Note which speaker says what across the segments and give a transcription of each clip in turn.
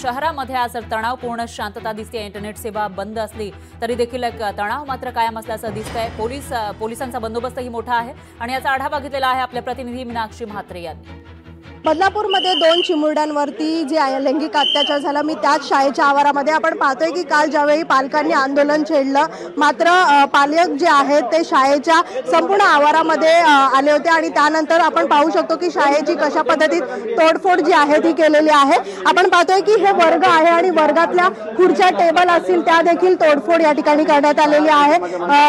Speaker 1: शहरामध्ये आज तणावपूर्ण शांतता दिसते। इंटरनेट सेवा बंद असली तरी देखील तणाव मात्र कायम असल्याचं दिसतंय। पोलिसांचा बंदोबस्तही मोठा आहे आणि याचा आढावा घेतलेला आहे आपल्या प्रतिनिधी मीनाक्षी म्हात्रे यांनी।
Speaker 2: बदलापूरमध्ये 2 चिमुरड्यांवरती जे लैंगिक अत्याचार झाला, मी त्याच शाळेच्या आवारामध्ये आपण पाहतोय की काल ज्यावेळी पालकांनी आंदोलन छेडलं, मात्र पालक जे आहेत ते शाळेच्या संपूर्ण आवारामध्ये आले होते आणि त्यानंतर आपण पाहू शकतो की शाळेची कशा पद्धतीत तोडफोड जी आहे ती केलेली आहे। आपण पाहतोय की हे वर्ग आहे आणि वर्गातल्या खुर्च्या टेबल असतील त्या देखील तोडफोड या ठिकाणी करण्यात आलेली आहे।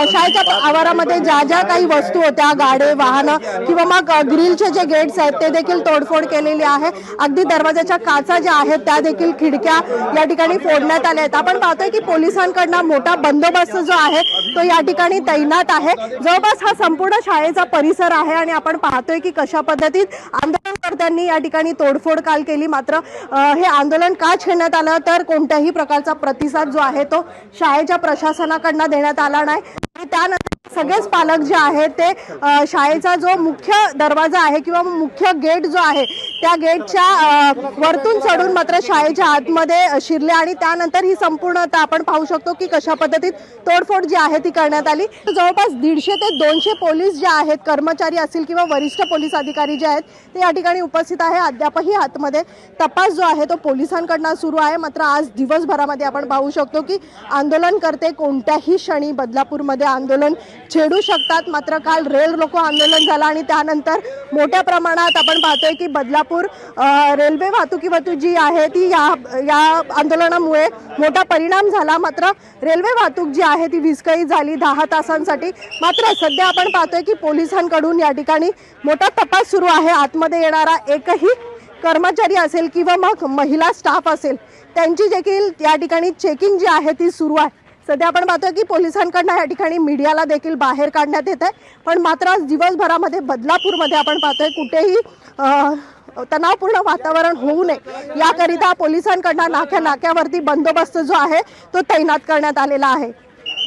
Speaker 2: शाळेच्या आवारामध्ये ज्या काही वस्तू होत्या, गाडे, वाहनं किंवा मग ग्रिलचे जे गेट्स आहेत ते देखील तोडफोड केलेली आहे। अगदी दरवाजाच्या काचा ज्या आहेत त्या देखील खिडक्या या ठिकाणी फोडण्यात आल्या आहेत। आपण पाहतोय की पोलिसांकडून मोठा बंदोबस्त जो आहे तो या ठिकाणी तैनात आहे। जवळपास हा संपूर्ण शाळेचा परिसर आहे आणि आपण पाहतोय की कशा पद्धतीत आंदोलनकर्त्यांनी या ठिकाणी तोडफोड काल केली। मात्र हे आंदोलन का छेडण्यात आलं तर कोणत्याही प्रकारचा प्रतिसाद जो आहे तो शाळेच्या प्रशासनाकडून देण्यात आला नाही आणि त्यानंतर सगळेच पालक जे आहेत ते शाळेचा जो मुख्य दरवाजा आहे किंवा मुख्य गेट जो आहे त्या गेटच्या वरतून चढून मात्र शाळेच्या आतमध्ये शिरले आणि त्यानंतर ही संपूर्णता आपण पाहू शकतो की कशा पद्धतीत तोडफोड जी आहे ती करण्यात आली। जवळपास 150 ते 200 पोलीस जे आहेत, कर्मचारी असतील किंवा वरिष्ठ पोलीस अधिकारी जे आहेत ते या ठिकाणी उपस्थित आहे। अद्यापही आतमध्ये तपास जो आहे तो पोलिसांकडून सुरू आहे। मात्र आज दिवसभरामध्ये आपण पाहू शकतो की आंदोलनकर्ते कोणत्याही क्षणी बदलापूरमध्ये आंदोलन छेडू शकतात। मात्र काल रेल रोको आंदोलन झालं आणि त्यानंतर मोठ्या प्रमाणात आपण पाहतोय की बदलापूर रेल्वे वाहतुकीवर जी आहे ती या आंदोलनामुळे मोठा परिणाम झाला। मात्र रेल्वे वाहतूक जी आहे ती विस्कळीत झाली 10 तासांसाठी। मात्र सध्या आपण पाहतोय की पोलिसांकडून या ठिकाणी मोठा तपास सुरू आहे। आतमध्ये येणारा एकही कर्मचारी असेल किंवा मग महिला स्टाफ असेल त्यांची देखील या ठिकाणी चेकिंग जी आहे ती सुरू आहे। सध्या आपण पाहतोय की पोलिसांकडून या ठिकाणी मीडियाला देखील बाहेर काढण्यात येत आहे, पण मात्र आज दिवसभरामध्ये बदलापूरमध्ये आपण पाहतोय कुठेही तणावपूर्ण वातावरण होऊ नये याकरिता पोलिसांकडून नाक्यावरती बंदोबस्त जो आहे तो तैनात करण्यात आलेला आहे।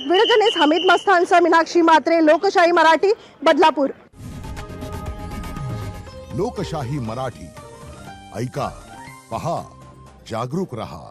Speaker 2: व्हिडिओ हमीद मस्तानसह मीनाक्षी म्हात्रे, लोकशाही मराठी, बदलापूर।
Speaker 3: लोकशाही मराठी ऐका, पहा, जागरूक रहा।